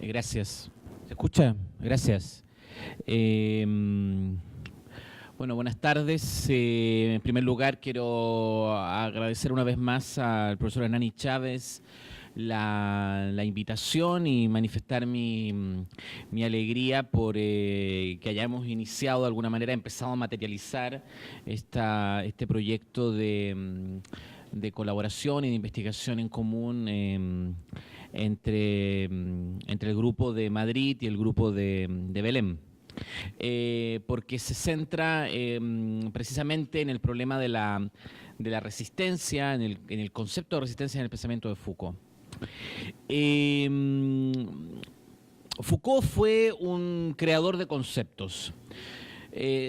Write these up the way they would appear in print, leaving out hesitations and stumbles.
Gracias. ¿Se escucha? Gracias. Bueno, buenas tardes. En primer lugar, quiero agradecer una vez más al profesor Hernani Chávez la invitación y manifestar mi alegría por que hayamos iniciado de alguna manera, empezado a materializar este proyecto de colaboración y de investigación en común entre el grupo de Madrid y el grupo de Belém. Porque se centra precisamente en el problema de la resistencia, en el concepto de resistencia en el pensamiento de Foucault. Foucault fue un creador de conceptos.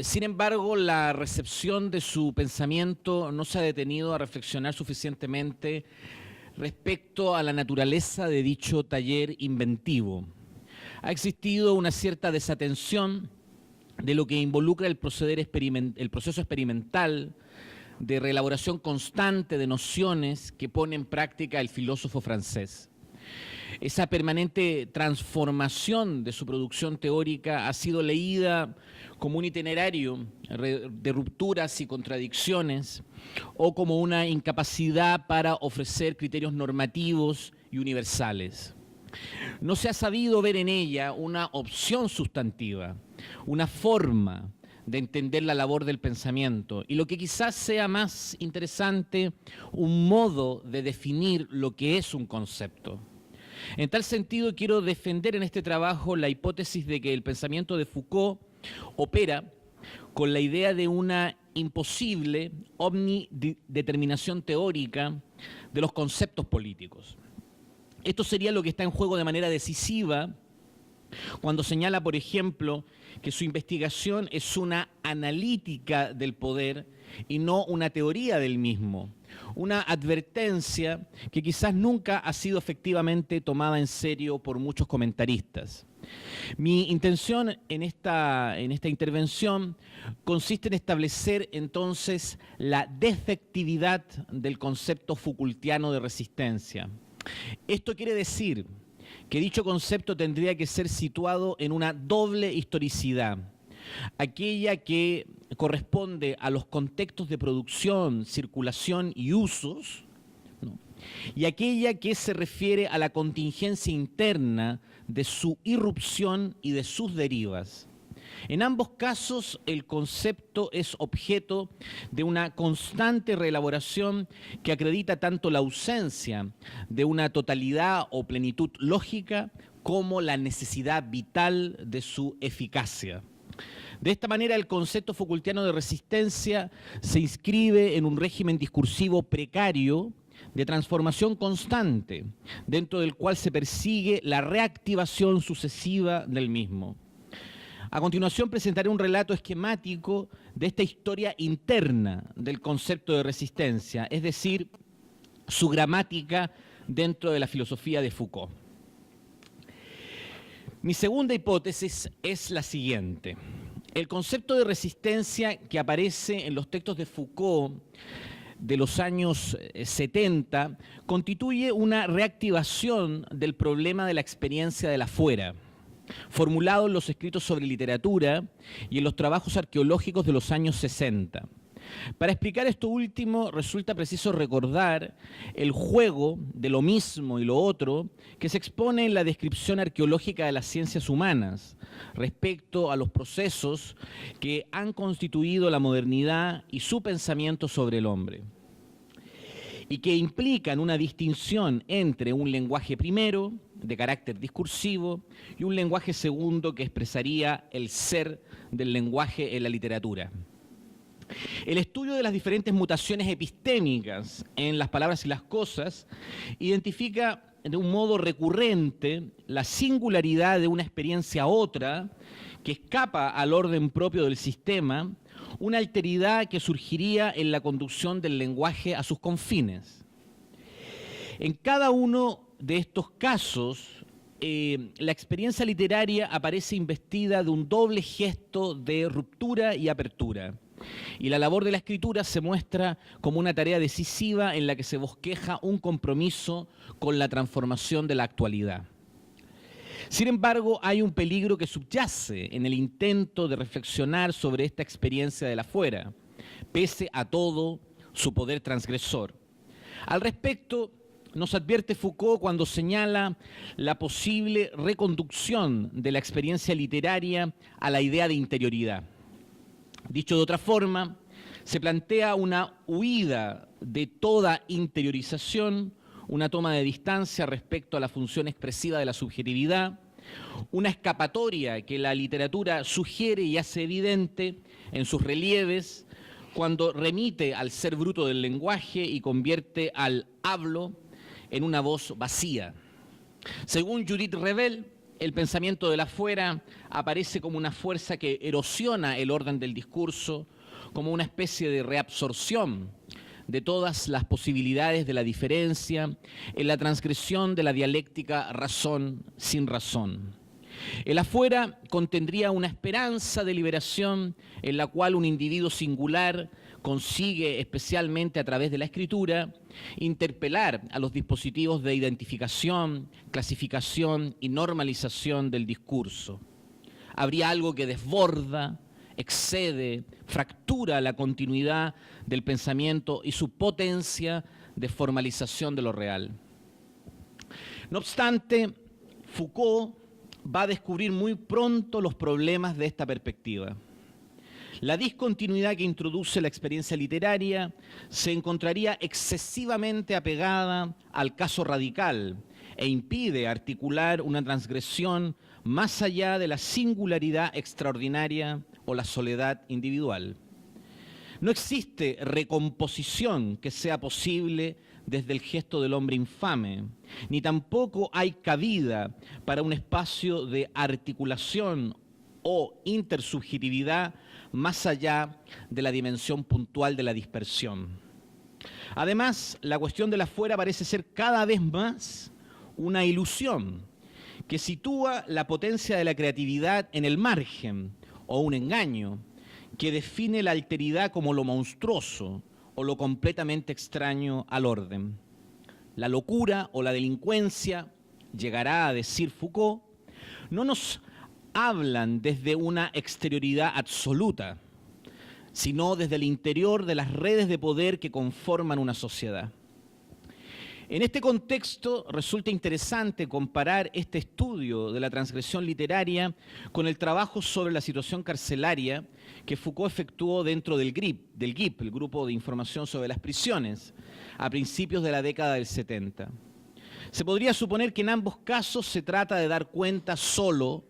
Sin embargo, la recepción de su pensamiento no se ha detenido a reflexionar suficientemente respecto a la naturaleza de dicho taller inventivo. Ha existido una cierta desatención de lo que involucra el proceso experimental de reelaboración constante de nociones que pone en práctica el filósofo francés. Esa permanente transformación de su producción teórica ha sido leída como un itinerario de rupturas y contradicciones o como una incapacidad para ofrecer criterios normativos y universales. No se ha sabido ver en ella una opción sustantiva, una forma de entender la labor del pensamiento y lo que quizás sea más interesante, un modo de definir lo que es un concepto. En tal sentido, quiero defender en este trabajo la hipótesis de que el pensamiento de Foucault opera con la idea de una imposible omnideterminación teórica de los conceptos políticos. Esto sería lo que está en juego de manera decisiva cuando señala, por ejemplo, que su investigación es una analítica del poder y no una teoría del mismo. Una advertencia que quizás nunca ha sido efectivamente tomada en serio por muchos comentaristas. Mi intención en esta intervención consiste en establecer entonces la defectividad del concepto Foucaultiano de resistencia. Esto quiere decir que dicho concepto tendría que ser situado en una doble historicidad, aquella que corresponde a los contextos de producción, circulación y usos, ¿no? Y aquella que se refiere a la contingencia interna de su irrupción y de sus derivas. En ambos casos, el concepto es objeto de una constante reelaboración que acredita tanto la ausencia de una totalidad o plenitud lógica como la necesidad vital de su eficacia. De esta manera, el concepto Foucaultiano de resistencia se inscribe en un régimen discursivo precario de transformación constante, dentro del cual se persigue la reactivación sucesiva del mismo. A continuación presentaré un relato esquemático de esta historia interna del concepto de resistencia, es decir, su gramática dentro de la filosofía de Foucault. Mi segunda hipótesis es la siguiente. El concepto de resistencia que aparece en los textos de Foucault de los años 70 constituye una reactivación del problema de la experiencia del afuera, formulado en los escritos sobre literatura y en los trabajos arqueológicos de los años 60. Para explicar esto último, resulta preciso recordar el juego de lo mismo y lo otro que se expone en la descripción arqueológica de las ciencias humanas respecto a los procesos que han constituido la modernidad y su pensamiento sobre el hombre, y que implican una distinción entre un lenguaje primero, de carácter discursivo, y un lenguaje segundo que expresaría el ser del lenguaje en la literatura. El estudio de las diferentes mutaciones epistémicas en las palabras y las cosas identifica de un modo recurrente la singularidad de una experiencia a otra que escapa al orden propio del sistema, una alteridad que surgiría en la conducción del lenguaje a sus confines. En cada uno de estos casos, la experiencia literaria aparece investida de un doble gesto de ruptura y apertura. Y la labor de la escritura se muestra como una tarea decisiva en la que se bosqueja un compromiso con la transformación de la actualidad. Sin embargo, hay un peligro que subyace en el intento de reflexionar sobre esta experiencia del afuera, pese a todo su poder transgresor. Al respecto, nos advierte Foucault cuando señala la posible reconducción de la experiencia literaria a la idea de interioridad. Dicho de otra forma, se plantea una huida de toda interiorización, una toma de distancia respecto a la función expresiva de la subjetividad, una escapatoria que la literatura sugiere y hace evidente en sus relieves cuando remite al ser bruto del lenguaje y convierte al hablo en una voz vacía. Según Judith Revel, el pensamiento del afuera aparece como una fuerza que erosiona el orden del discurso, como una especie de reabsorción de todas las posibilidades de la diferencia en la transgresión de la dialéctica razón sin razón. El afuera contendría una esperanza de liberación en la cual un individuo singular consigue, especialmente a través de la escritura, interpelar a los dispositivos de identificación, clasificación y normalización del discurso. Habría algo que desborda, excede, fractura la continuidad del pensamiento y su potencia de formalización de lo real. No obstante, Foucault va a descubrir muy pronto los problemas de esta perspectiva. La discontinuidad que introduce la experiencia literaria se encontraría excesivamente apegada al caso radical e impide articular una transgresión más allá de la singularidad extraordinaria o la soledad individual. No existe recomposición que sea posible desde el gesto del hombre infame, ni tampoco hay cabida para un espacio de articulación o intersubjetividad más allá de la dimensión puntual de la dispersión. Además, la cuestión del afuera parece ser cada vez más una ilusión que sitúa la potencia de la creatividad en el margen, o un engaño que define la alteridad como lo monstruoso o lo completamente extraño al orden. La locura o la delincuencia, llegará a decir Foucault, no nos hablan desde una exterioridad absoluta, sino desde el interior de las redes de poder que conforman una sociedad. En este contexto resulta interesante comparar este estudio de la transgresión literaria con el trabajo sobre la situación carcelaria que Foucault efectuó dentro del GIP, el Grupo de Información sobre las Prisiones, a principios de la década del 70. Se podría suponer que en ambos casos se trata de dar cuenta solo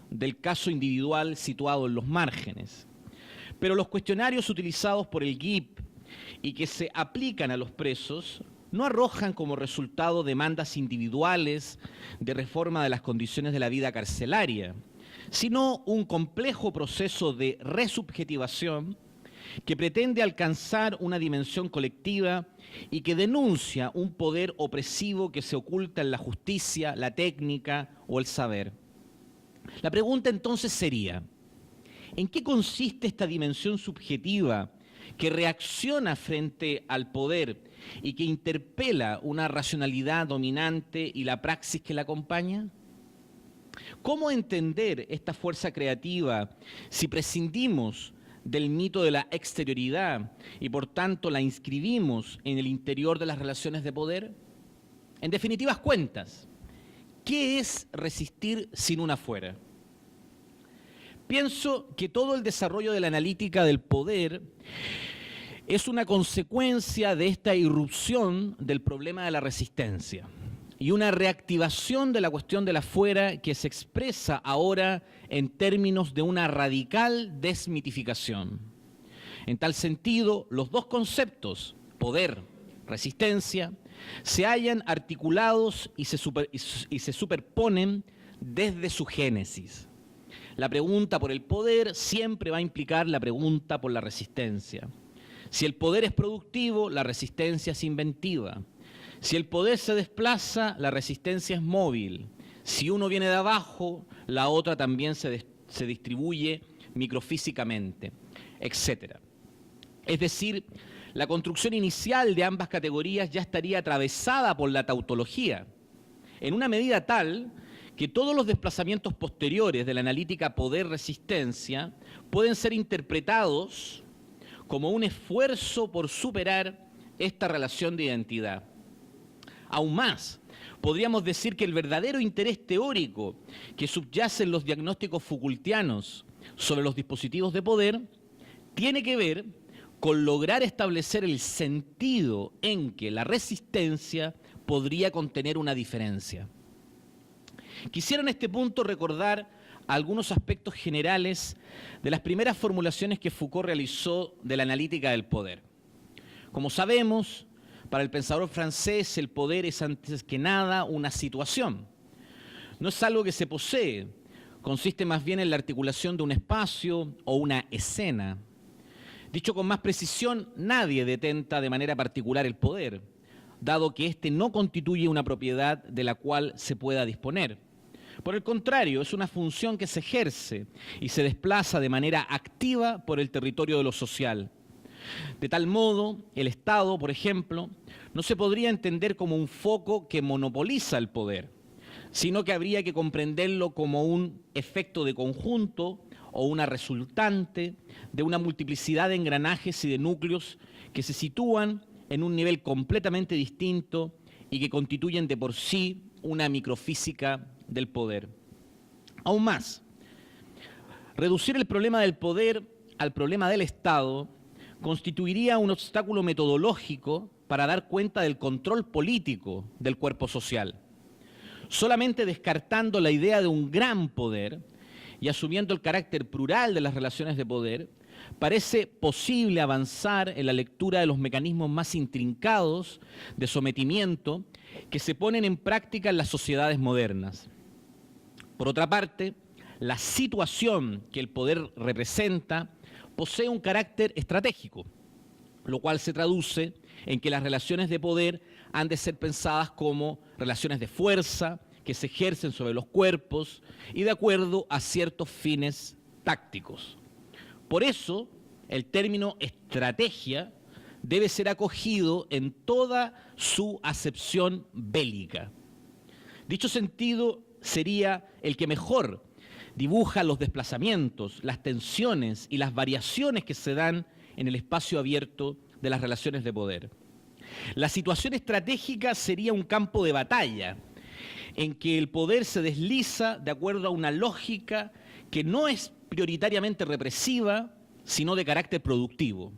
del caso individual situado en los márgenes. Pero los cuestionarios utilizados por el GIP y que se aplican a los presos no arrojan como resultado demandas individuales de reforma de las condiciones de la vida carcelaria, sino un complejo proceso de resubjetivación que pretende alcanzar una dimensión colectiva y que denuncia un poder opresivo que se oculta en la justicia, la técnica o el saber. La pregunta entonces sería, ¿en qué consiste esta dimensión subjetiva que reacciona frente al poder y que interpela una racionalidad dominante y la praxis que la acompaña? ¿Cómo entender esta fuerza creativa si prescindimos del mito de la exterioridad y por tanto la inscribimos en el interior de las relaciones de poder? En definitivas cuentas, ¿qué es resistir sin un afuera? Pienso que todo el desarrollo de la analítica del poder es una consecuencia de esta irrupción del problema de la resistencia y una reactivación de la cuestión del afuera que se expresa ahora en términos de una radical desmitificación. En tal sentido, los dos conceptos, poder, resistencia, se hallan articulados y se superponen desde su génesis. La pregunta por el poder siempre va a implicar la pregunta por la resistencia. Si el poder es productivo, la resistencia es inventiva. Si el poder se desplaza, la resistencia es móvil. Si uno viene de abajo, la otra también se distribuye microfísicamente, etc. Es decir, la construcción inicial de ambas categorías ya estaría atravesada por la tautología, en una medida tal que todos los desplazamientos posteriores de la analítica poder-resistencia pueden ser interpretados como un esfuerzo por superar esta relación de identidad. Aún más, podríamos decir que el verdadero interés teórico que subyace en los diagnósticos Foucaultianos sobre los dispositivos de poder tiene que ver con lograr establecer el sentido en que la resistencia podría contener una diferencia. Quisiera en este punto recordar algunos aspectos generales de las primeras formulaciones que Foucault realizó de la analítica del poder. Como sabemos, para el pensador francés el poder es antes que nada una situación. No es algo que se posee, consiste más bien en la articulación de un espacio o una escena. Dicho con más precisión, nadie detenta de manera particular el poder, dado que éste no constituye una propiedad de la cual se pueda disponer. Por el contrario, es una función que se ejerce y se desplaza de manera activa por el territorio de lo social. De tal modo, el Estado, por ejemplo, no se podría entender como un foco que monopoliza el poder, sino que habría que comprenderlo como un efecto de conjunto o una resultante de una multiplicidad de engranajes y de núcleos que se sitúan en un nivel completamente distinto y que constituyen de por sí una microfísica del poder. Aún más, reducir el problema del poder al problema del Estado constituiría un obstáculo metodológico para dar cuenta del control político del cuerpo social. Solamente descartando la idea de un gran poder y asumiendo el carácter plural de las relaciones de poder, parece posible avanzar en la lectura de los mecanismos más intrincados de sometimiento que se ponen en práctica en las sociedades modernas. Por otra parte, la situación que el poder representa posee un carácter estratégico, lo cual se traduce en que las relaciones de poder han de ser pensadas como relaciones de fuerza que se ejercen sobre los cuerpos y de acuerdo a ciertos fines tácticos. Por eso, el término estrategia debe ser acogido en toda su acepción bélica. Dicho sentido sería el que mejor dibuja los desplazamientos, las tensiones y las variaciones que se dan en el espacio abierto de las relaciones de poder. La situación estratégica sería un campo de batalla en que el poder se desliza de acuerdo a una lógica que no es prioritariamente represiva, sino de carácter productivo.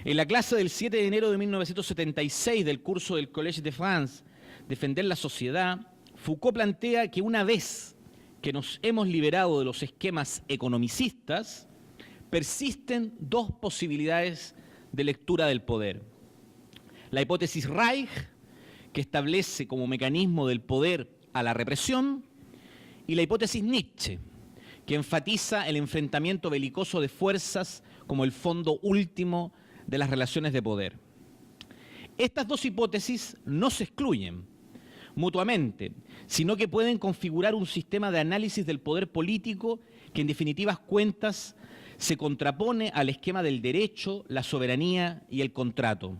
En la clase del 7 de enero de 1976 del curso del Collège de France, Defender la sociedad, Foucault plantea que una vez que nos hemos liberado de los esquemas economicistas, persisten dos posibilidades de lectura del poder. La hipótesis Reich, que establece como mecanismo del poder a la represión, y la hipótesis Nietzsche, que enfatiza el enfrentamiento belicoso de fuerzas como el fondo último de las relaciones de poder. Estas dos hipótesis no se excluyen mutuamente, sino que pueden configurar un sistema de análisis del poder político que en definitivas cuentas se contrapone al esquema del derecho, la soberanía y el contrato.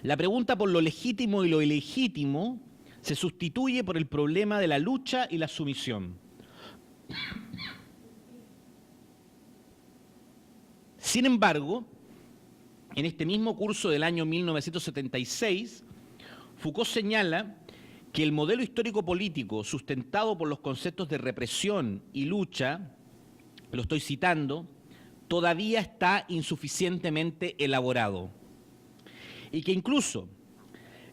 La pregunta por lo legítimo y lo ilegítimo se sustituye por el problema de la lucha y la sumisión. Sin embargo, en este mismo curso del año 1976, Foucault señala que el modelo histórico-político sustentado por los conceptos de represión y lucha, lo estoy citando, todavía está insuficientemente elaborado y que incluso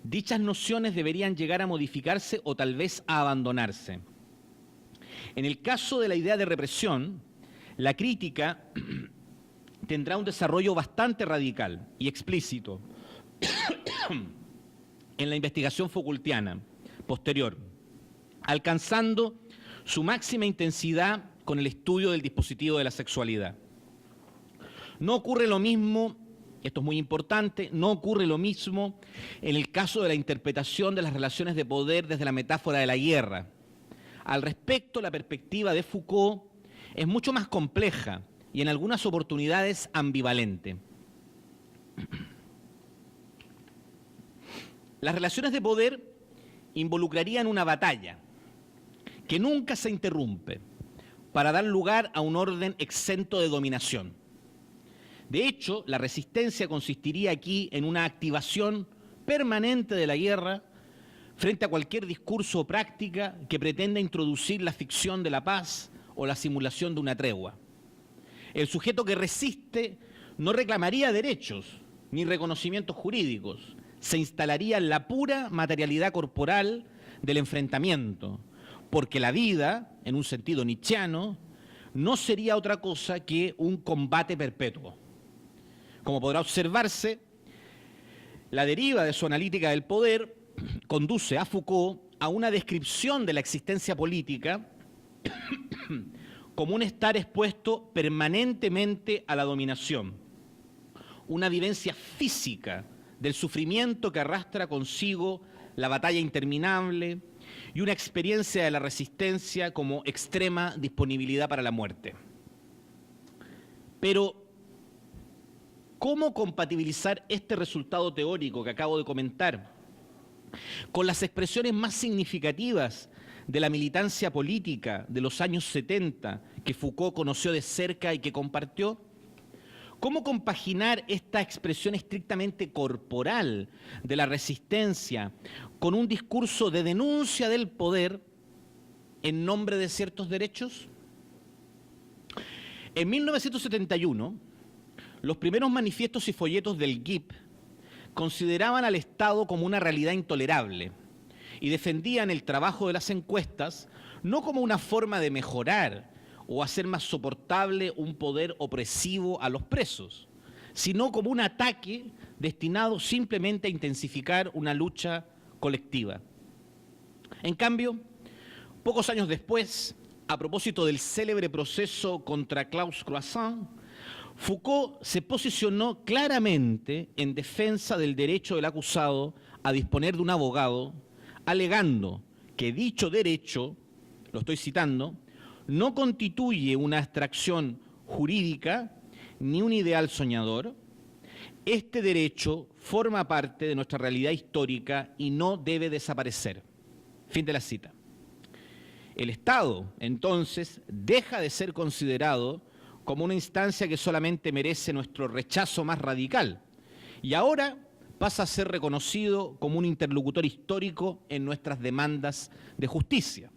dichas nociones deberían llegar a modificarse o tal vez a abandonarse. En el caso de la idea de represión, la crítica tendrá un desarrollo bastante radical y explícito en la investigación Foucaultiana posterior, alcanzando su máxima intensidad con el estudio del dispositivo de la sexualidad. No ocurre lo mismo, esto es muy importante, no ocurre lo mismo en el caso de la interpretación de las relaciones de poder desde la metáfora de la guerra. Al respecto, la perspectiva de Foucault es mucho más compleja y en algunas oportunidades ambivalente. Las relaciones de poder involucrarían una batalla, que nunca se interrumpe, para dar lugar a un orden exento de dominación. De hecho, la resistencia consistiría aquí en una activación permanente de la guerra frente a cualquier discurso o práctica que pretenda introducir la ficción de la paz o la simulación de una tregua. El sujeto que resiste no reclamaría derechos ni reconocimientos jurídicos, se instalaría en la pura materialidad corporal del enfrentamiento, porque la vida, en un sentido nietzscheano, no sería otra cosa que un combate perpetuo. Como podrá observarse, la deriva de su analítica del poder conduce a Foucault a una descripción de la existencia política como un estar expuesto permanentemente a la dominación, una vivencia física del sufrimiento que arrastra consigo la batalla interminable y una experiencia de la resistencia como extrema disponibilidad para la muerte. Pero, ¿cómo compatibilizar este resultado teórico que acabo de comentar con las expresiones más significativas de la militancia política de los años 70 que Foucault conoció de cerca y que compartió? ¿Cómo compaginar esta expresión estrictamente corporal de la resistencia con un discurso de denuncia del poder en nombre de ciertos derechos? En 1971, los primeros manifiestos y folletos del GIP consideraban al Estado como una realidad intolerable y defendían el trabajo de las encuestas no como una forma de mejorar o hacer más soportable un poder opresivo a los presos, sino como un ataque destinado simplemente a intensificar una lucha colectiva. En cambio, pocos años después, a propósito del célebre proceso contra Claus Croissant, Foucault se posicionó claramente en defensa del derecho del acusado a disponer de un abogado, alegando que dicho derecho, lo estoy citando, no constituye una abstracción jurídica ni un ideal soñador. Este derecho forma parte de nuestra realidad histórica y no debe desaparecer. Fin de la cita. El Estado, entonces, deja de ser considerado como una instancia que solamente merece nuestro rechazo más radical y ahora pasa a ser reconocido como un interlocutor histórico en nuestras demandas de justicia.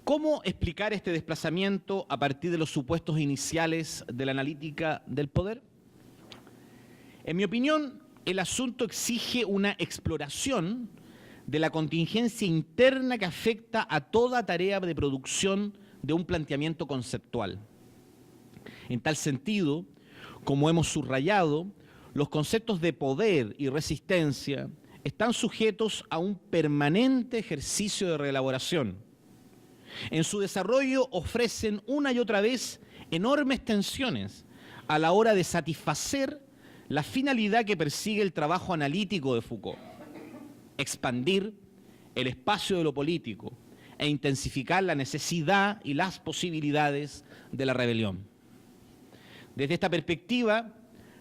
¿Cómo explicar este desplazamiento a partir de los supuestos iniciales de la analítica del poder? En mi opinión, el asunto exige una exploración de la contingencia interna que afecta a toda tarea de producción de un planteamiento conceptual. En tal sentido, como hemos subrayado, los conceptos de poder y resistencia están sujetos a un permanente ejercicio de reelaboración. En su desarrollo ofrecen una y otra vez enormes tensiones a la hora de satisfacer la finalidad que persigue el trabajo analítico de Foucault: expandir el espacio de lo político e intensificar la necesidad y las posibilidades de la rebelión. Desde esta perspectiva,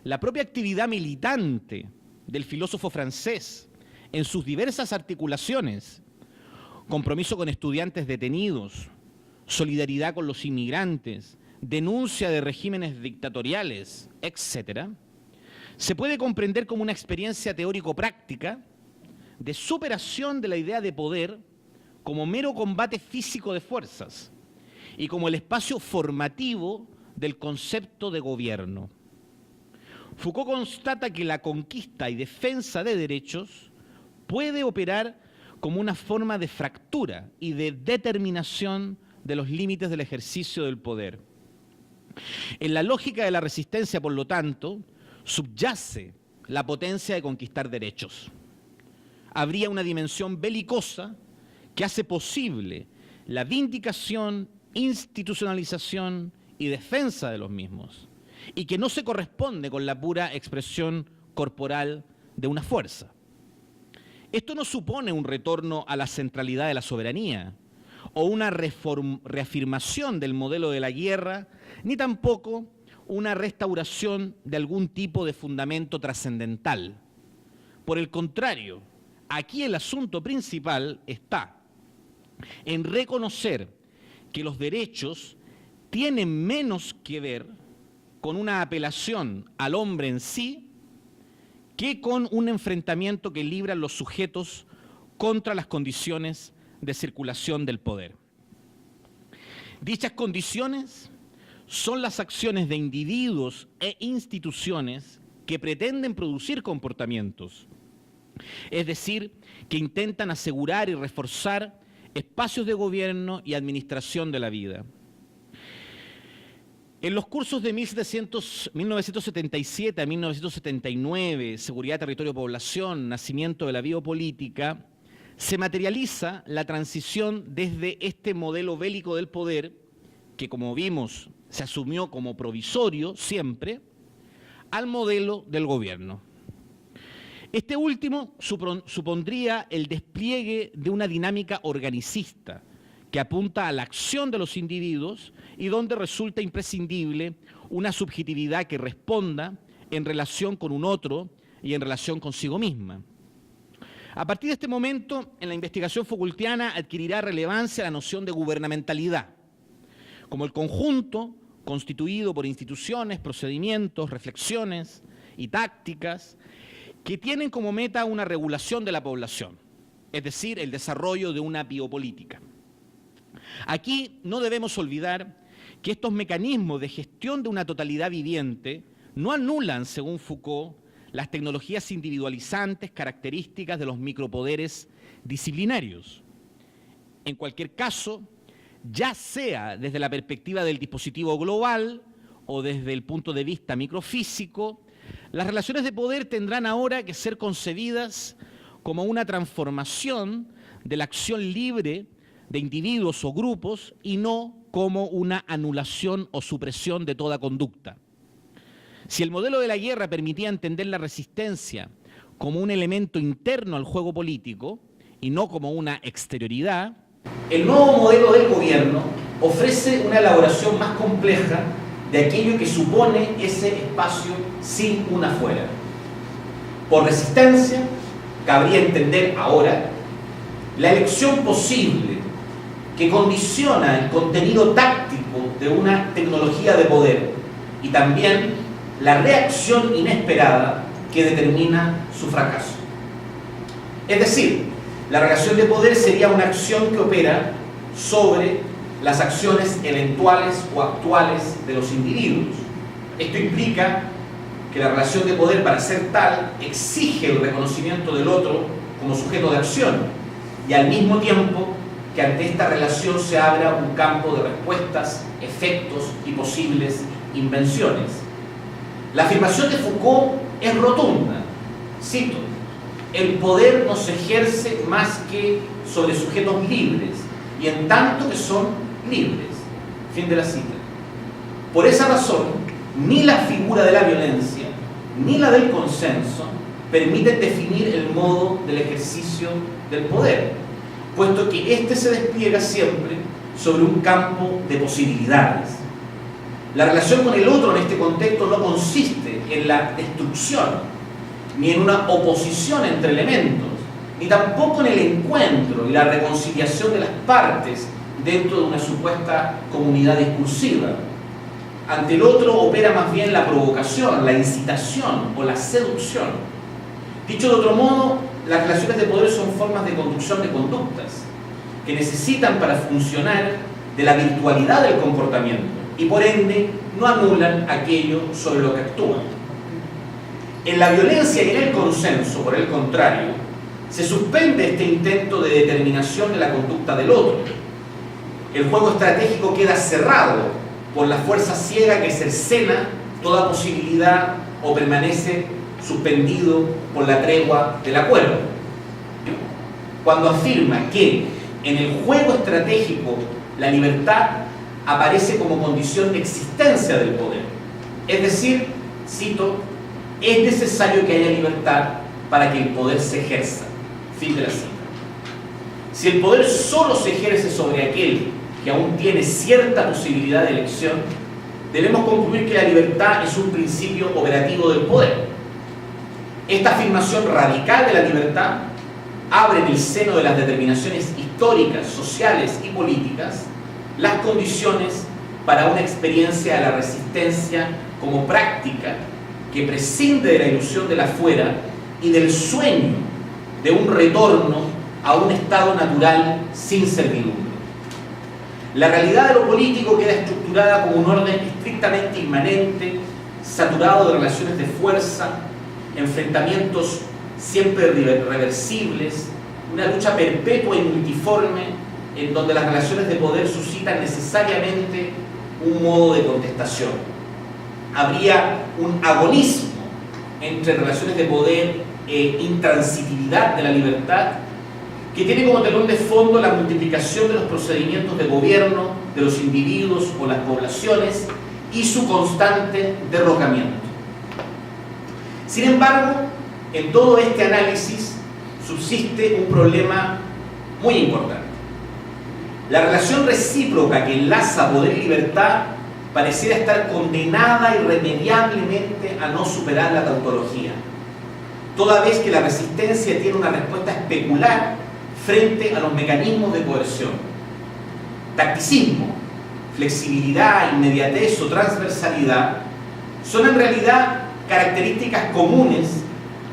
la propia actividad militante del filósofo francés en sus diversas articulaciones, compromiso con estudiantes detenidos, solidaridad con los inmigrantes, denuncia de regímenes dictatoriales, etc., se puede comprender como una experiencia teórico-práctica de superación de la idea de poder como mero combate físico de fuerzas y como el espacio formativo del concepto de gobierno. Foucault constata que la conquista y defensa de derechos puede operar como una forma de fractura y de determinación de los límites del ejercicio del poder. En la lógica de la resistencia, por lo tanto, subyace la potencia de conquistar derechos. Habría una dimensión belicosa que hace posible la vindicación, institucionalización y defensa de los mismos, y que no se corresponde con la pura expresión corporal de una fuerza. Esto no supone un retorno a la centralidad de la soberanía o una reafirmación del modelo de la guerra, ni tampoco una restauración de algún tipo de fundamento trascendental. Por el contrario, aquí el asunto principal está: en reconocer que los derechos tienen menos que ver con una apelación al hombre en sí que con un enfrentamiento que libran los sujetos contra las condiciones de circulación del poder. Dichas condiciones son las acciones de individuos e instituciones que pretenden producir comportamientos, es decir, que intentan asegurar y reforzar espacios de gobierno y administración de la vida. En los cursos de 1977 a 1979, Seguridad, Territorio, Población, Nacimiento de la Biopolítica, se materializa la transición desde este modelo bélico del poder, que como vimos se asumió como provisorio siempre, al modelo del gobierno. Este último supondría el despliegue de una dinámica organicista que apunta a la acción de los individuos y donde resulta imprescindible una subjetividad que responda en relación con un otro y en relación consigo misma. A partir de este momento, en la investigación Foucaultiana adquirirá relevancia la noción de gubernamentalidad, como el conjunto constituido por instituciones, procedimientos, reflexiones y tácticas que tienen como meta una regulación de la población, es decir, el desarrollo de una biopolítica. Aquí no debemos olvidar que estos mecanismos de gestión de una totalidad viviente no anulan, según Foucault, las tecnologías individualizantes características de los micropoderes disciplinarios. En cualquier caso, ya sea desde la perspectiva del dispositivo global o desde el punto de vista microfísico, las relaciones de poder tendrán ahora que ser concebidas como una transformación de la acción libre de individuos o grupos y no como una anulación o supresión de toda conducta. Si el modelo de la guerra permitía entender la resistencia como un elemento interno al juego político y no como una exterioridad, el nuevo modelo del gobierno ofrece una elaboración más compleja de aquello que supone ese espacio sin una fuera. Por resistencia, cabría entender ahora la elección posible que condiciona el contenido táctico de una tecnología de poder y también la reacción inesperada que determina su fracaso. Es decir, la relación de poder sería una acción que opera sobre las acciones eventuales o actuales de los individuos. Esto implica que la relación de poder, para ser tal, exige el reconocimiento del otro como sujeto de acción y al mismo tiempo que ante esta relación se abra un campo de respuestas, efectos y posibles invenciones. La afirmación de Foucault es rotunda. Cito: el poder no se ejerce más que sobre sujetos libres y en tanto que son libres. Fin de la cita. Por esa razón, ni la figura de la violencia ni la del consenso permiten definir el modo del ejercicio del poder, puesto que éste se despliega siempre sobre un campo de posibilidades. La relación con el otro en este contexto no consiste en la destrucción, ni en una oposición entre elementos, ni tampoco en el encuentro y la reconciliación de las partes dentro de una supuesta comunidad discursiva. Ante el otro opera más bien la provocación, la incitación o la seducción. Dicho de otro modo, las relaciones de poder son formas de conducción de conductas que necesitan para funcionar de la virtualidad del comportamiento y por ende no anulan aquello sobre lo que actúan. En la violencia y en el consenso, por el contrario, se suspende este intento de determinación de la conducta del otro. El juego estratégico queda cerrado por la fuerza ciega que cercena toda posibilidad o permanece suspendido por la tregua del acuerdo. Cuando afirma que en el juego estratégico la libertad aparece como condición de existencia del poder, es decir, cito, es necesario que haya libertad para que el poder se ejerza. Fin de la cita. Si el poder solo se ejerce sobre aquel que aún tiene cierta posibilidad de elección, debemos concluir que la libertad es un principio operativo del poder. Esta afirmación radical de la libertad abre en el seno de las determinaciones históricas, sociales y políticas las condiciones para una experiencia de la resistencia como práctica que prescinde de la ilusión del afuera y del sueño de un retorno a un estado natural sin servidumbre. La realidad de lo político queda estructurada como un orden estrictamente inmanente, saturado de relaciones de fuerza, enfrentamientos siempre irreversibles, una lucha perpetua y multiforme en donde las relaciones de poder suscitan necesariamente un modo de contestación. Habría un agonismo entre relaciones de poder e intransitividad de la libertad que tiene como telón de fondo la multiplicación de los procedimientos de gobierno de los individuos o las poblaciones y su constante derrocamiento. Sin embargo, en todo este análisis subsiste un problema muy importante. La relación recíproca que enlaza poder y libertad pareciera estar condenada irremediablemente a no superar la tautología, toda vez que la resistencia tiene una respuesta especular frente a los mecanismos de coerción. Tacticismo, flexibilidad, inmediatez o transversalidad son en realidad características comunes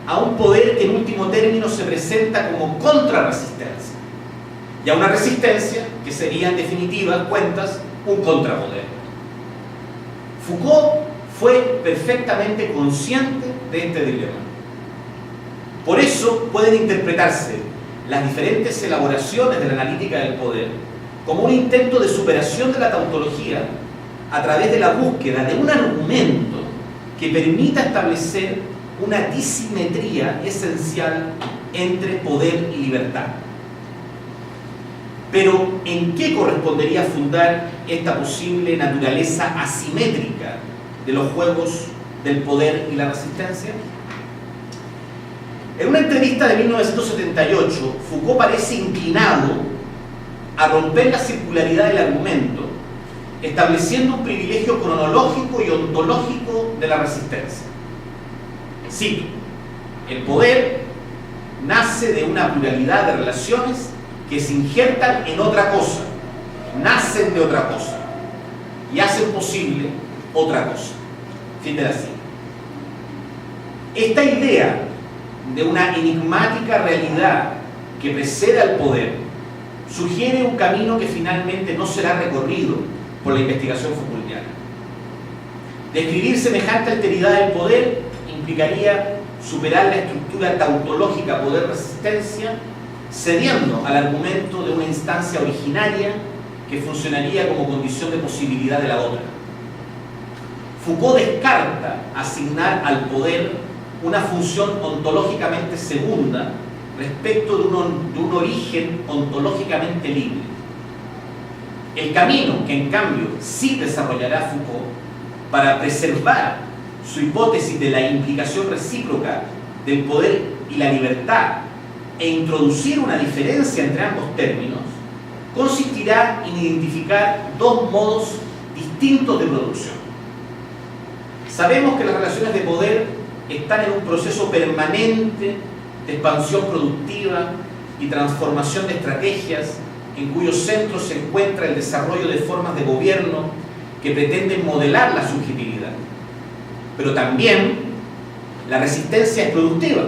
a un poder que en último término se presenta como contrarresistencia y a una resistencia que sería en definitiva cuentas un contrapoder. Foucault fue perfectamente consciente de este dilema. Por eso pueden interpretarse las diferentes elaboraciones de la analítica del poder como un intento de superación de la tautología a través de la búsqueda de un argumento que permita establecer una disimetría esencial entre poder y libertad. Pero, ¿en qué correspondería fundar esta posible naturaleza asimétrica de los juegos del poder y la resistencia? En una entrevista de 1978, Foucault parece inclinado a romper la circularidad del argumento, estableciendo un privilegio cronológico y ontológico de la resistencia. Cito: el poder nace de una pluralidad de relaciones que se injertan en otra cosa, nacen de otra cosa y hacen posible otra cosa. Fin de la cita. Esta idea de una enigmática realidad que precede al poder sugiere un camino que finalmente no será recorrido por la investigación Foucaultiana. Describir semejante alteridad del poder implicaría superar la estructura tautológica poder-resistencia, cediendo al argumento de una instancia originaria que funcionaría como condición de posibilidad de la otra. Foucault descarta asignar al poder una función ontológicamente segunda respecto de un origen ontológicamente libre. El camino que en cambio sí desarrollará Foucault para preservar su hipótesis de la implicación recíproca del poder y la libertad e introducir una diferencia entre ambos términos, consistirá en identificar dos modos distintos de producción. Sabemos que las relaciones de poder están en un proceso permanente de expansión productiva y transformación de estrategias en cuyo centro se encuentra el desarrollo de formas de gobierno que pretenden modelar la subjetividad. Pero también la resistencia es productiva,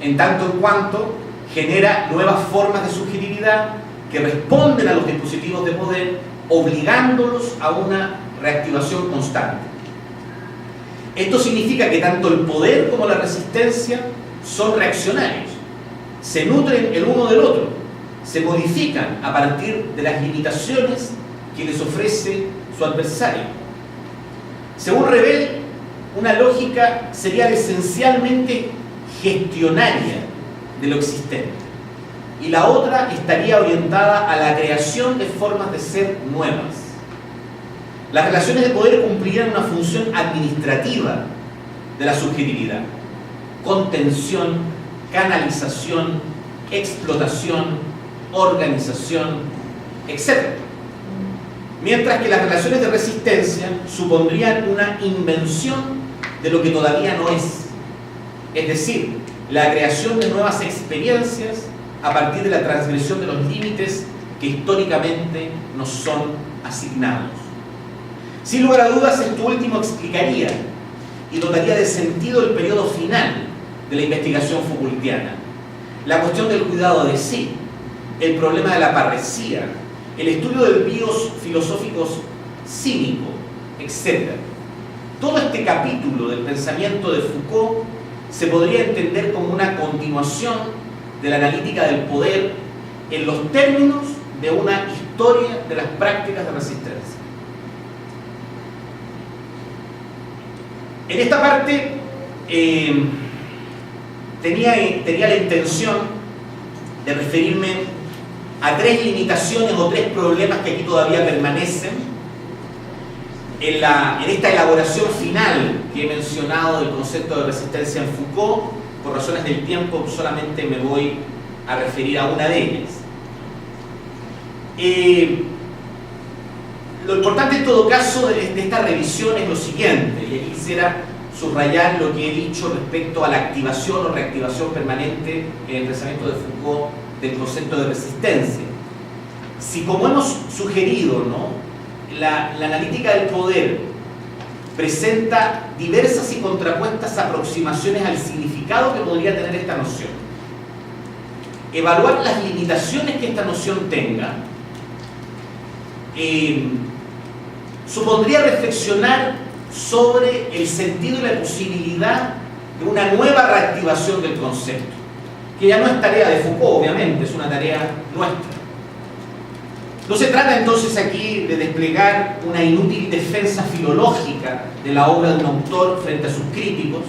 en tanto en cuanto genera nuevas formas de subjetividad que responden a los dispositivos de poder, obligándolos a una reactivación constante. Esto significa que tanto el poder como la resistencia son reaccionarios, se nutren el uno del otro, se modifican a partir de las limitaciones que les ofrece su adversario. Según Revel, una lógica sería esencialmente gestionaria de lo existente y la otra estaría orientada a la creación de formas de ser nuevas. Las relaciones de poder cumplirían una función administrativa de la subjetividad: contención, canalización, explotación, organización, etc. Mientras que las relaciones de resistencia supondrían una invención de lo que todavía no es. Es decir, la creación de nuevas experiencias a partir de la transgresión de los límites que históricamente nos son asignados. Sin lugar a dudas, esto último explicaría y dotaría de sentido el periodo final de la investigación Foucaultiana. La cuestión del cuidado de sí, el problema de la parresía, el estudio del bios filosóficos cínico, etc. Todo este capítulo del pensamiento de Foucault se podría entender como una continuación de la analítica del poder en los términos de una historia de las prácticas de resistencia. En esta parte tenía la intención de referirme a tres limitaciones o tres problemas que aquí todavía permanecen en esta elaboración final que he mencionado del concepto de resistencia en Foucault. Por razones del tiempo solamente me voy a referir a una de ellas. Lo importante en todo caso de esta revisión es lo siguiente, y aquí quisiera subrayar lo que he dicho respecto a la activación o reactivación permanente en el pensamiento de Foucault del concepto de resistencia. Si, como hemos sugerido, ¿no?, la analítica del poder presenta diversas y contrapuestas aproximaciones al significado que podría tener esta noción, evaluar las limitaciones que esta noción tenga supondría reflexionar sobre el sentido y la posibilidad de una nueva reactivación del concepto, que ya no es tarea de Foucault, obviamente, es una tarea nuestra. No se trata entonces aquí de desplegar una inútil defensa filológica de la obra de un autor frente a sus críticos,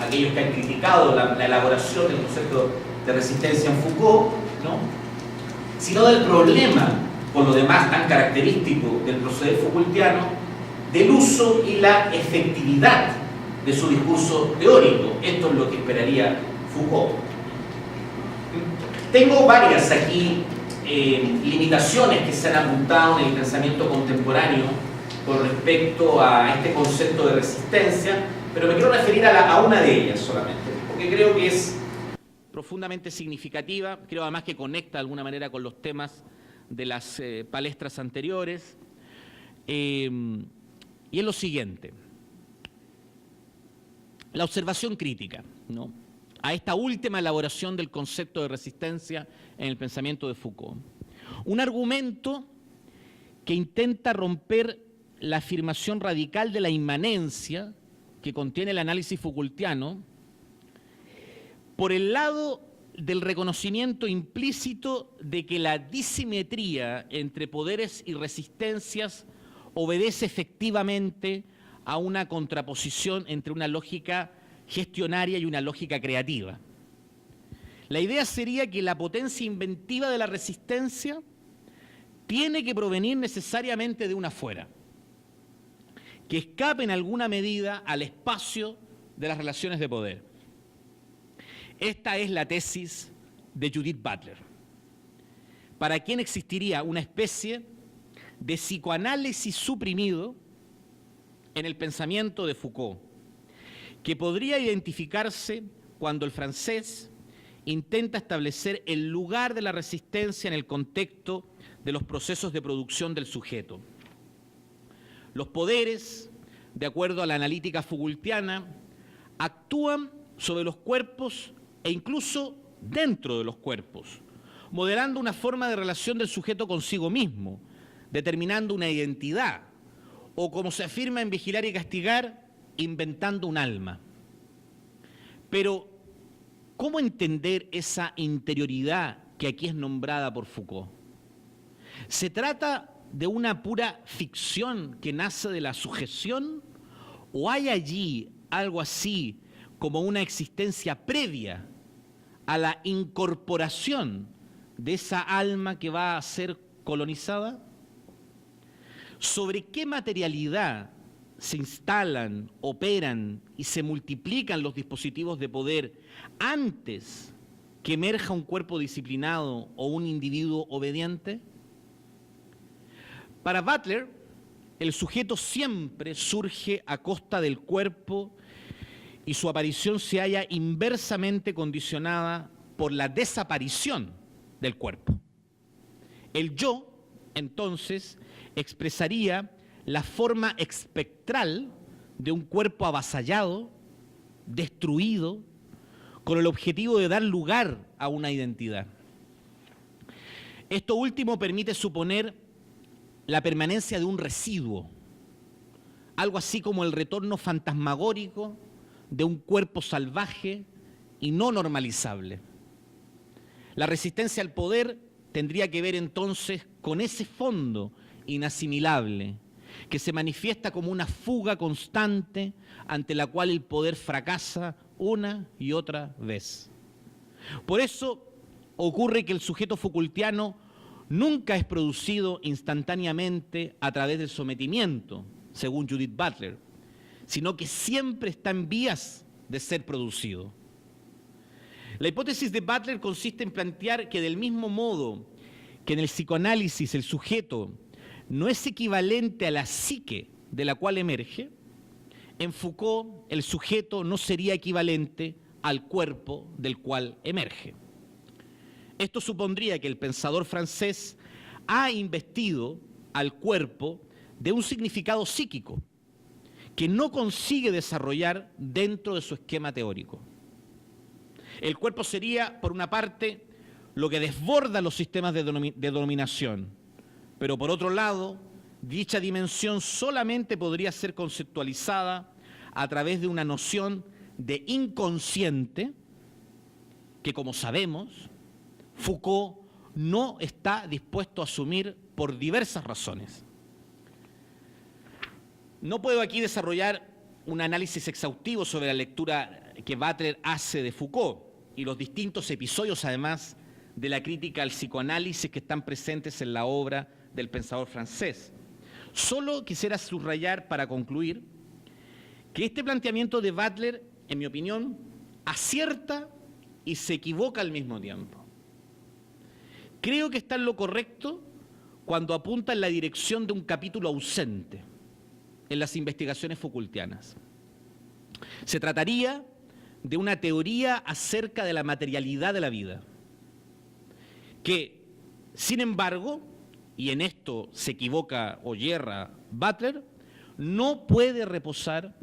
aquellos que han criticado la elaboración del concepto de resistencia en Foucault, ¿no?, sino del problema, por lo demás tan característico del proceder Foucaultiano, del uso y la efectividad de su discurso teórico. Esto es lo que esperaría Foucault. Tengo varias aquí limitaciones que se han apuntado en el pensamiento contemporáneo con respecto a este concepto de resistencia, pero me quiero referir a una de ellas solamente, porque creo que es profundamente significativa, creo además que conecta de alguna manera con los temas de las palestras anteriores, y es lo siguiente: la observación crítica, ¿no?, a esta última elaboración del concepto de resistencia en el pensamiento de Foucault. Un argumento que intenta romper la afirmación radical de la inmanencia que contiene el análisis Foucaultiano por el lado del reconocimiento implícito de que la disimetría entre poderes y resistencias obedece efectivamente a una contraposición entre una lógica gestionaria y una lógica creativa. La idea sería que la potencia inventiva de la resistencia tiene que provenir necesariamente de una afuera, que escape en alguna medida al espacio de las relaciones de poder. Esta es la tesis de Judith Butler, para quien existiría una especie de psicoanálisis suprimido en el pensamiento de Foucault, que podría identificarse cuando el francés intenta establecer el lugar de la resistencia en el contexto de los procesos de producción del sujeto. Los poderes, de acuerdo a la analítica Foucaultiana, actúan sobre los cuerpos e incluso dentro de los cuerpos, modelando una forma de relación del sujeto consigo mismo, determinando una identidad, o como se afirma en Vigilar y Castigar, inventando un alma. Pero, ¿cómo entender esa interioridad que aquí es nombrada por Foucault? ¿Se trata de una pura ficción que nace de la sujeción? ¿O hay allí algo así como una existencia previa a la incorporación de esa alma que va a ser colonizada? ¿Sobre qué materialidad se instalan, operan y se multiplican los dispositivos de poder antes que emerja un cuerpo disciplinado o un individuo obediente? Para Butler, el sujeto siempre surge a costa del cuerpo y su aparición se halla inversamente condicionada por la desaparición del cuerpo. El yo, entonces, expresaría la forma espectral de un cuerpo avasallado, destruido, con el objetivo de dar lugar a una identidad. Esto último permite suponer la permanencia de un residuo, algo así como el retorno fantasmagórico de un cuerpo salvaje y no normalizable. La resistencia al poder tendría que ver entonces con ese fondo inasimilable que se manifiesta como una fuga constante ante la cual el poder fracasa una y otra vez. Por eso ocurre que el sujeto Foucaultiano nunca es producido instantáneamente a través del sometimiento, según Judith Butler, sino que siempre está en vías de ser producido. La hipótesis de Butler consiste en plantear que del mismo modo que en el psicoanálisis el sujeto no es equivalente a la psique de la cual emerge, en Foucault el sujeto no sería equivalente al cuerpo del cual emerge. Esto supondría que el pensador francés ha investido al cuerpo de un significado psíquico que no consigue desarrollar dentro de su esquema teórico. El cuerpo sería, por una parte, lo que desborda los sistemas de dominación, pero por otro lado, dicha dimensión solamente podría ser conceptualizada a través de una noción de inconsciente que, como sabemos, Foucault no está dispuesto a asumir por diversas razones. No puedo aquí desarrollar un análisis exhaustivo sobre la lectura que Butler hace de Foucault y los distintos episodios, además, de la crítica al psicoanálisis que están presentes en la obra del pensador francés. Solo quisiera subrayar, para concluir, que este planteamiento de Butler, en mi opinión, acierta y se equivoca al mismo tiempo. Creo que está en lo correcto cuando apunta en la dirección de un capítulo ausente en las investigaciones Foucaultianas. Se trataría de una teoría acerca de la materialidad de la vida, que, sin embargo, y en esto se equivoca o yerra Butler, no puede reposar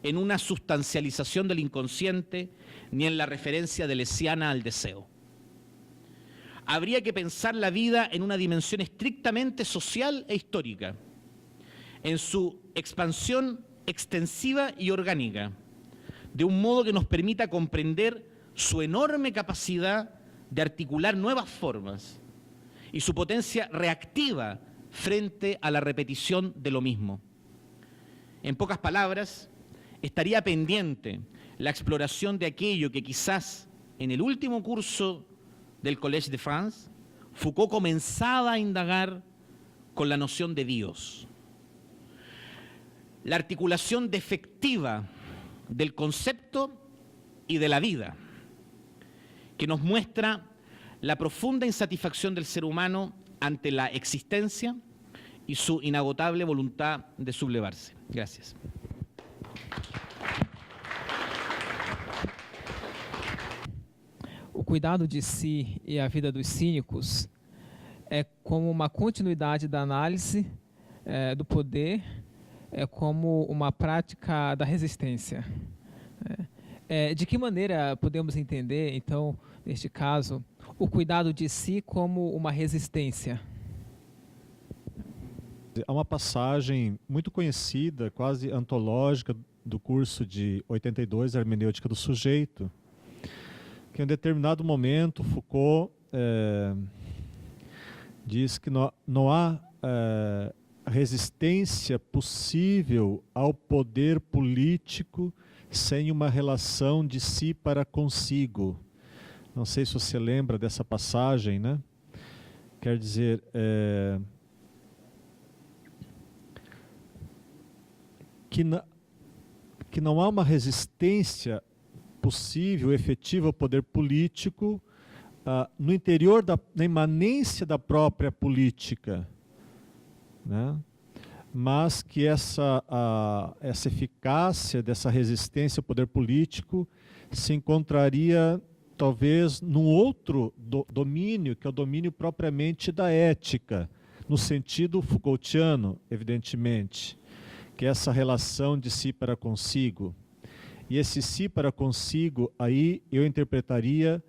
en una sustancialización del inconsciente ni en la referencia deleuziana al deseo. Habría que pensar la vida en una dimensión estrictamente social e histórica, en su expansión extensiva y orgánica, de un modo que nos permita comprender su enorme capacidad de articular nuevas formas y su potencia reactiva frente a la repetición de lo mismo. En pocas palabras, estaría pendiente la exploración de aquello que quizás en el último curso del Collège de France, Foucault comenzaba a indagar con la noción de Dios. La articulación defectiva del concepto y de la vida, que nos muestra la profunda insatisfacción del ser humano ante la existencia y su inagotable voluntad de sublevarse. Gracias. O cuidado de si e a vida dos cínicos é como uma continuidade da análise do poder, é como uma prática da resistência. De que maneira podemos entender, então, neste caso, o cuidado de si como uma resistência? Há uma passagem muito conhecida, quase antológica, do curso de 82, Hermenêutica do Sujeito, que em um determinado momento Foucault diz que não há resistência possível ao poder político sem uma relação de si para consigo. Não sei se você lembra dessa passagem, né? Quer dizer, que não há uma resistência possível, efetiva ao poder político no interior na imanência da própria política, né? mas que essa eficácia dessa resistência ao poder político se encontraria talvez num outro domínio, que é o domínio propriamente da ética, no sentido Foucaultiano, evidentemente, que é essa relação de si para consigo. E esse si para consigo, aí eu interpretaria,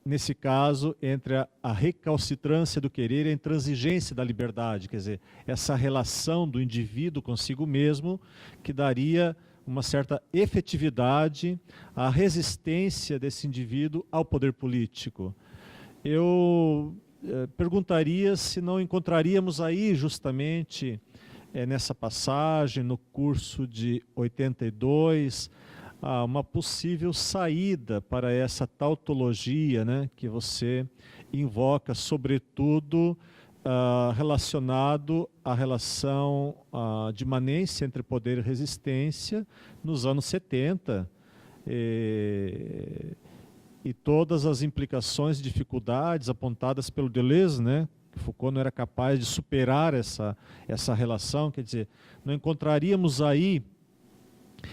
nesse caso, entre a recalcitrância do querer e a intransigência da liberdade, quer dizer, essa relação do indivíduo consigo mesmo, que daria uma certa efetividade à resistência desse indivíduo ao poder político. Eu perguntaria se não encontraríamos aí justamente nessa passagem, no curso de 82, uma possível saída para essa tautologia, né, que você invoca, sobretudo relacionado à relação de imanência entre poder e resistência nos anos 70, e todas as implicações e dificuldades apontadas pelo Deleuze, né? Foucault não era capaz de superar essa relação, quer dizer, não encontraríamos aí,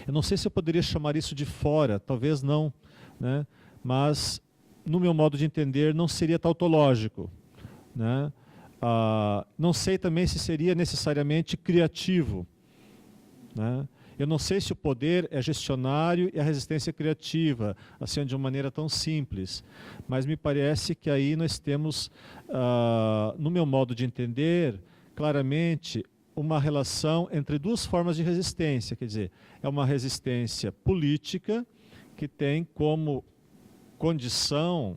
eu não sei se eu poderia chamar isso de fora, talvez não, né? Mas, no meu modo de entender, não seria tautológico, né? Não sei também se seria necessariamente criativo, né? Eu não sei se o poder é gestionário e a resistência criativa, assim, de uma maneira tão simples. Mas me parece que aí nós temos, no meu modo de entender, claramente uma relação entre duas formas de resistência. Quer dizer, é uma resistência política que tem como condição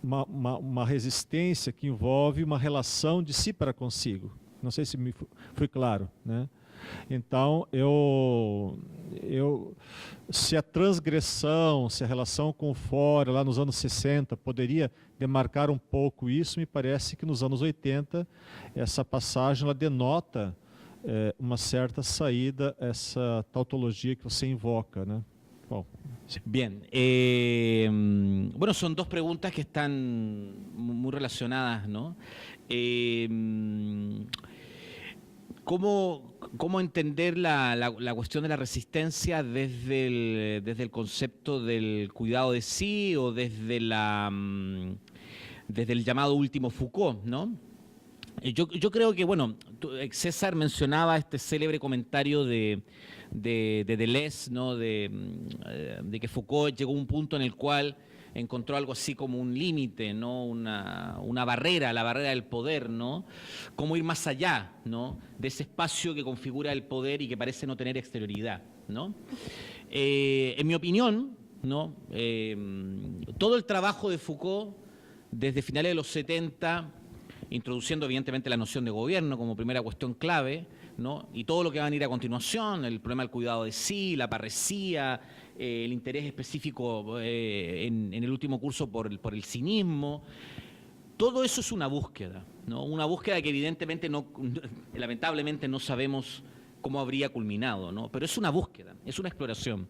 uma resistência que envolve uma relação de si para consigo. Não sei se me fui claro, né? Então, se a transgressão, se a relação com o fora, lá nos anos 60, poderia demarcar um pouco isso, me parece que nos anos 80, essa passagem ela denota uma certa saída, essa tautologia que você invoca, né? Bom. Bien, bueno, son dos preguntas que están muy relacionadas, ¿no? ¿Cómo entender la cuestión de la resistencia desde el concepto del cuidado de sí o desde el llamado último Foucault, ¿no? Yo creo que, bueno, César mencionaba este célebre comentario de Deleuze, ¿no? De que Foucault llegó a un punto en el cual encontró algo así como un límite, ¿no? Una barrera, la barrera del poder, ¿no? Cómo ir más allá, ¿no? De ese espacio que configura el poder y que parece no tener exterioridad, ¿no? En mi opinión, ¿no? Todo el trabajo de Foucault, desde finales de los 70, introduciendo evidentemente la noción de gobierno como primera cuestión clave, ¿no? Y todo lo que va a venir a continuación, el problema del cuidado de sí, la parresía, el interés específico en el último curso por el cinismo, todo eso es una búsqueda, ¿no? Una búsqueda que evidentemente lamentablemente no sabemos cómo habría culminado, ¿no? Pero es una búsqueda, es una exploración.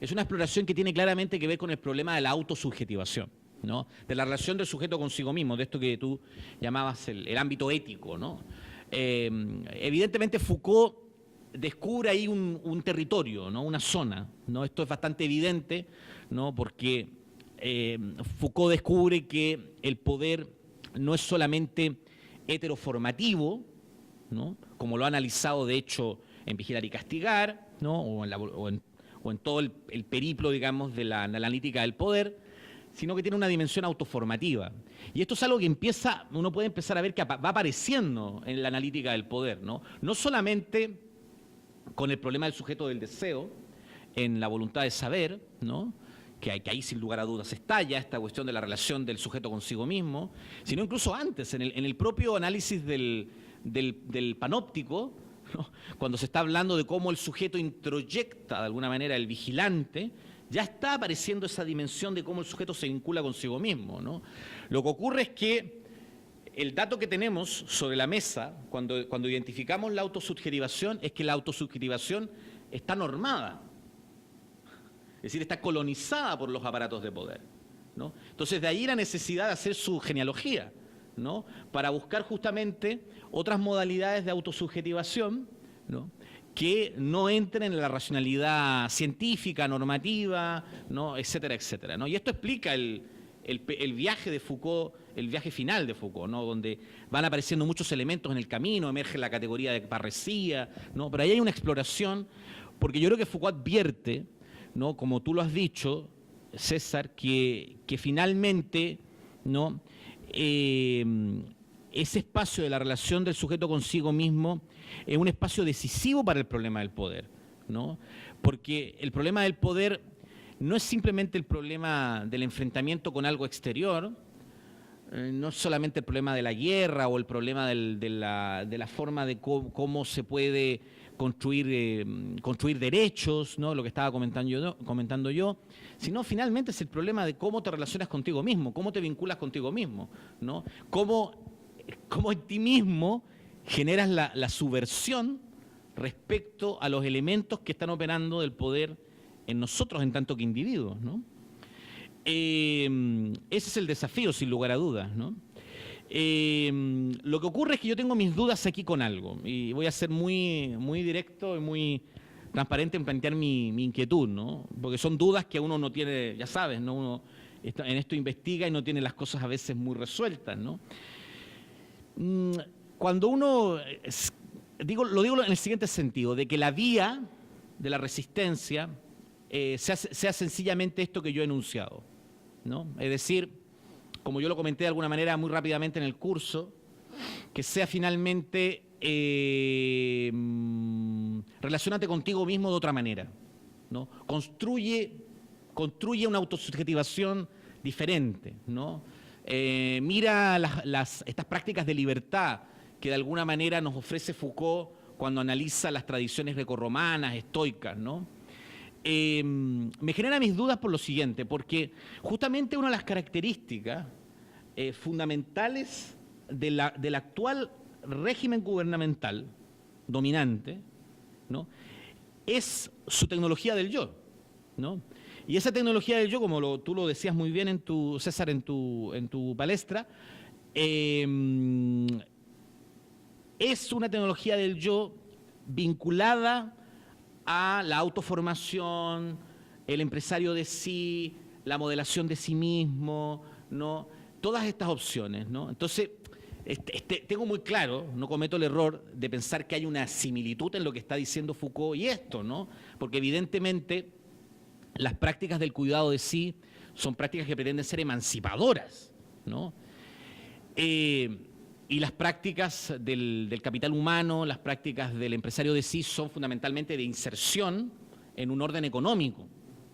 Es una exploración que tiene claramente que ver con el problema de la autosubjetivación, ¿no? De la relación del sujeto consigo mismo, de esto que tú llamabas el ámbito ético, ¿no? Evidentemente Foucault descubre ahí un territorio, ¿no? Una zona, ¿no? Esto es bastante evidente, ¿no? Porque Foucault descubre que el poder no es solamente heteroformativo, ¿no? Como lo ha analizado de hecho en Vigilar y Castigar, ¿no? o en todo el periplo, digamos, de la analítica del poder, sino que tiene una dimensión autoformativa. Y esto es algo que uno puede empezar a ver que va apareciendo en la analítica del poder, ¿no? No solamente con el problema del sujeto del deseo, en la voluntad de saber, ¿no? Que ahí sin lugar a dudas estalla esta cuestión de la relación del sujeto consigo mismo, sino incluso antes, en el propio análisis del panóptico, ¿no? Cuando se está hablando de cómo el sujeto introyecta de alguna manera el vigilante, ya está apareciendo esa dimensión de cómo el sujeto se vincula consigo mismo, ¿no? Lo que ocurre es que el dato que tenemos sobre la mesa, cuando identificamos la autosubjetivación, es que la autosubjetivación está normada, es decir, está colonizada por los aparatos de poder, ¿no? Entonces, de ahí la necesidad de hacer su genealogía, ¿no?, para buscar justamente otras modalidades de autosubjetivación, ¿no?, que no entren en la racionalidad científica, normativa, ¿no?, etcétera, etcétera, ¿no? Y esto explica el viaje de Foucault, el viaje final de Foucault, ¿no?, donde van apareciendo muchos elementos en el camino, emerge la categoría de parresía, ¿no?, pero ahí hay una exploración, porque yo creo que Foucault advierte, ¿no?, como tú lo has dicho, César, que finalmente, ¿no?, ese espacio de la relación del sujeto consigo mismo es un espacio decisivo para el problema del poder, ¿no? Porque el problema del poder no es simplemente el problema del enfrentamiento con algo exterior, no es solamente el problema de la guerra o el problema de la forma de cómo se puede construir derechos, ¿no?, lo que estaba comentando yo, sino finalmente es el problema de cómo te relacionas contigo mismo, cómo te vinculas contigo mismo, ¿no? Cómo en ti mismo generas la subversión respecto a los elementos que están operando del poder en nosotros en tanto que individuos, ¿no? Ese es el desafío, sin lugar a dudas, ¿no? Lo que ocurre es que yo tengo mis dudas aquí con algo, y voy a ser muy directo y muy transparente en plantear mi inquietud, ¿no? Porque son dudas que uno no tiene, ya sabes, ¿no?, uno en esto investiga y no tiene las cosas a veces muy resueltas, ¿no? Cuando uno, lo digo en el siguiente sentido, de que la vía de la resistencia sea sencillamente esto que yo he enunciado, ¿no? Es decir, como yo lo comenté de alguna manera muy rápidamente en el curso, que sea finalmente relaciónate contigo mismo de otra manera, ¿no? Construye una autosubjetivación diferente, ¿no? Mira estas prácticas de libertad que de alguna manera nos ofrece Foucault cuando analiza las tradiciones grecorromanas, estoicas, ¿no? Me genera mis dudas por lo siguiente, porque justamente una de las características fundamentales del actual régimen gubernamental dominante, ¿no?, es su tecnología del yo, ¿no? Y esa tecnología del yo, como tú lo decías muy bien, César, en tu palestra, es una tecnología del yo vinculada a la autoformación, el empresario de sí, la modelación de sí mismo, ¿no? Todas estas opciones, ¿no? Entonces, tengo muy claro, no cometo el error de pensar que hay una similitud en lo que está diciendo Foucault y esto, ¿no? Porque evidentemente las prácticas del cuidado de sí son prácticas que pretenden ser emancipadoras, ¿no? Y las prácticas del capital humano, las prácticas del empresario de sí son fundamentalmente de inserción en un orden económico,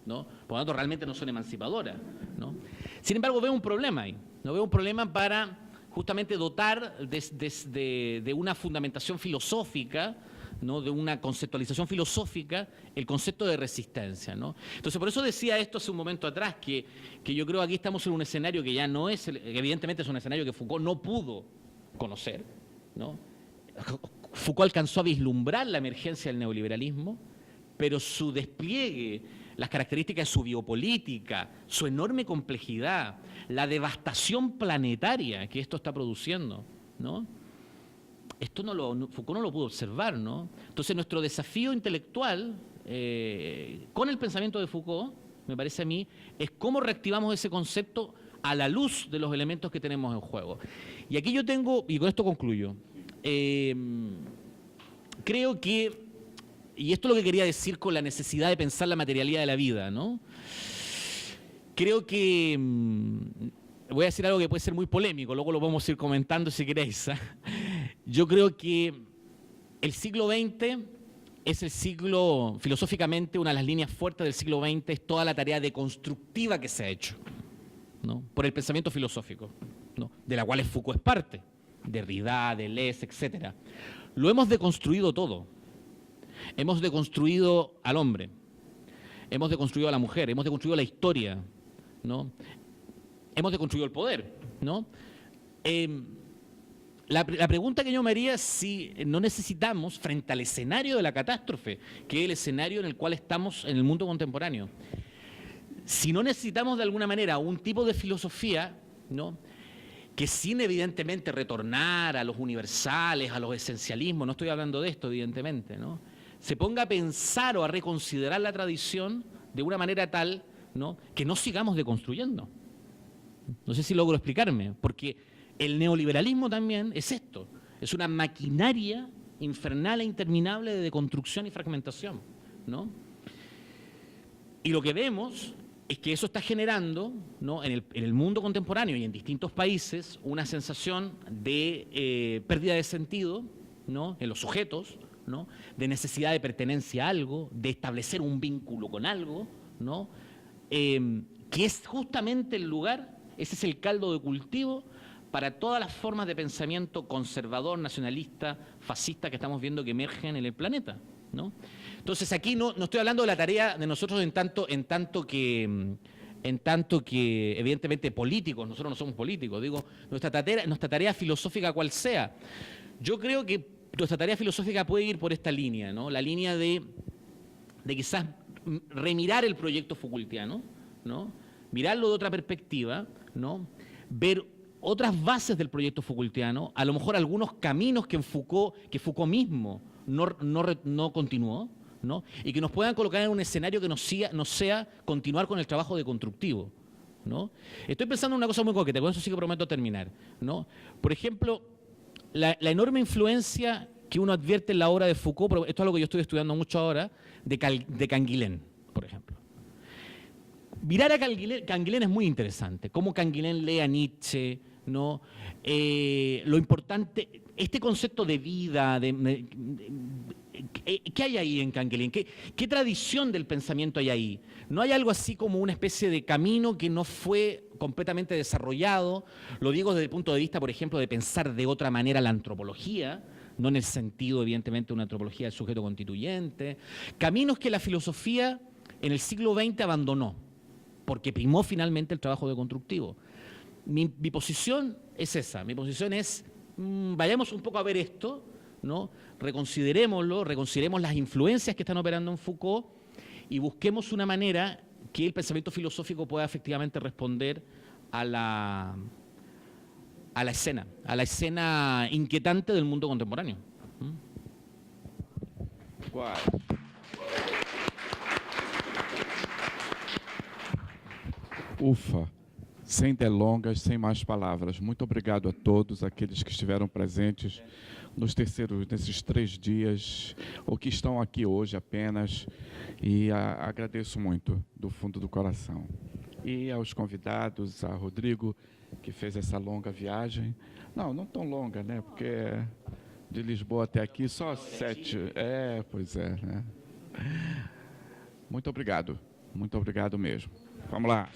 ¿no? Por lo tanto, realmente no son emancipadoras, ¿no? Sin embargo, veo un problema ahí, ¿no? Veo un problema para justamente dotar de una fundamentación filosófica, ¿no?, de una conceptualización filosófica, el concepto de resistencia, ¿no? Entonces, por eso decía esto hace un momento atrás, que yo creo que aquí estamos en un escenario que ya no es, evidentemente es un escenario que Foucault no pudo conocer, ¿no? Foucault alcanzó a vislumbrar la emergencia del neoliberalismo, pero su despliegue, las características de su biopolítica, su enorme complejidad, la devastación planetaria que esto está produciendo, ¿no?, Foucault no lo pudo observar, ¿no? Entonces, nuestro desafío intelectual con el pensamiento de Foucault, me parece a mí, es cómo reactivamos ese concepto a la luz de los elementos que tenemos en juego. Y aquí yo tengo, y con esto concluyo, creo que, y esto es lo que quería decir con la necesidad de pensar la materialidad de la vida, ¿no? Creo que, voy a decir algo que puede ser muy polémico, luego lo vamos a ir comentando si queréis, ¿eh? Yo creo que el siglo XX es el siglo, filosóficamente, una de las líneas fuertes del siglo XX es toda la tarea deconstructiva que se ha hecho, ¿no?, por el pensamiento filosófico, ¿no?, de la cual Foucault es parte, Derrida, Deleuze, etc. Lo hemos deconstruido todo. Hemos deconstruido al hombre, hemos deconstruido a la mujer, hemos deconstruido la historia, ¿no?, hemos deconstruido el poder, ¿no? La pregunta que yo me haría es si no necesitamos, frente al escenario de la catástrofe, que es el escenario en el cual estamos en el mundo contemporáneo, si no necesitamos de alguna manera un tipo de filosofía, ¿no?, que sin evidentemente retornar a los universales, a los esencialismos, no estoy hablando de esto evidentemente, ¿no?, se ponga a pensar o a reconsiderar la tradición de una manera tal, ¿no?, que no sigamos deconstruyendo. No sé si logro explicarme, porque el neoliberalismo también es esto, es una maquinaria infernal e interminable de deconstrucción y fragmentación, ¿no? Y lo que vemos es que eso está generando, ¿no?, en el mundo contemporáneo y en distintos países una sensación de pérdida de sentido, ¿no?, en los sujetos, ¿no?, de necesidad de pertenencia a algo, de establecer un vínculo con algo, ¿no?, que es justamente el lugar, ese es el caldo de cultivo para todas las formas de pensamiento conservador, nacionalista, fascista que estamos viendo que emergen en el planeta, ¿no? Entonces aquí no estoy hablando de la tarea de nosotros en tanto que evidentemente políticos, nosotros no somos políticos, digo, nuestra tarea filosófica cual sea. Yo creo que nuestra tarea filosófica puede ir por esta línea, ¿no?, la línea de quizás remirar el proyecto Foucaultiano, ¿no?, mirarlo de otra perspectiva, ¿no?, ver otras bases del proyecto Foucaultiano, a lo mejor algunos caminos que Foucault mismo no continuó, ¿no?, y que nos puedan colocar en un escenario que no sea continuar con el trabajo deconstructivo, ¿no? Estoy pensando en una cosa muy concreta, con eso sí que prometo terminar, ¿no? Por ejemplo, la enorme influencia que uno advierte en la obra de Foucault, pero esto es algo que yo estoy estudiando mucho ahora, de Canguilhem, por ejemplo. Mirar a Canguilhem es muy interesante, cómo Canguilhem lee a Nietzsche, ¿no? Lo importante, este concepto de vida, ¿qué hay ahí en Canguilhem? ¿Qué tradición del pensamiento hay ahí? ¿No hay algo así como una especie de camino que no fue completamente desarrollado? Lo digo desde el punto de vista, por ejemplo, de pensar de otra manera la antropología, no en el sentido, evidentemente, de una antropología del sujeto constituyente. Caminos que la filosofía en el siglo XX abandonó, porque primó finalmente el trabajo deconstructivo. Mi posición es esa, mi posición es, vayamos un poco a ver esto, ¿no?, reconsiderémoslo, reconsideremos las influencias que están operando en Foucault y busquemos una manera que el pensamiento filosófico pueda efectivamente responder a la escena inquietante del mundo contemporáneo. Wow. Ufa, sem delongas, sem mais palavras. Muito obrigado a todos aqueles que estiveram presentes nesses 3 dias, ou que estão aqui hoje apenas, e agradeço muito, do fundo do coração. E aos convidados, a Rodrigo, que fez essa longa viagem. Não tão longa, né? Porque de Lisboa até aqui só 7. Pois é, né? Muito obrigado mesmo. Vamos lá.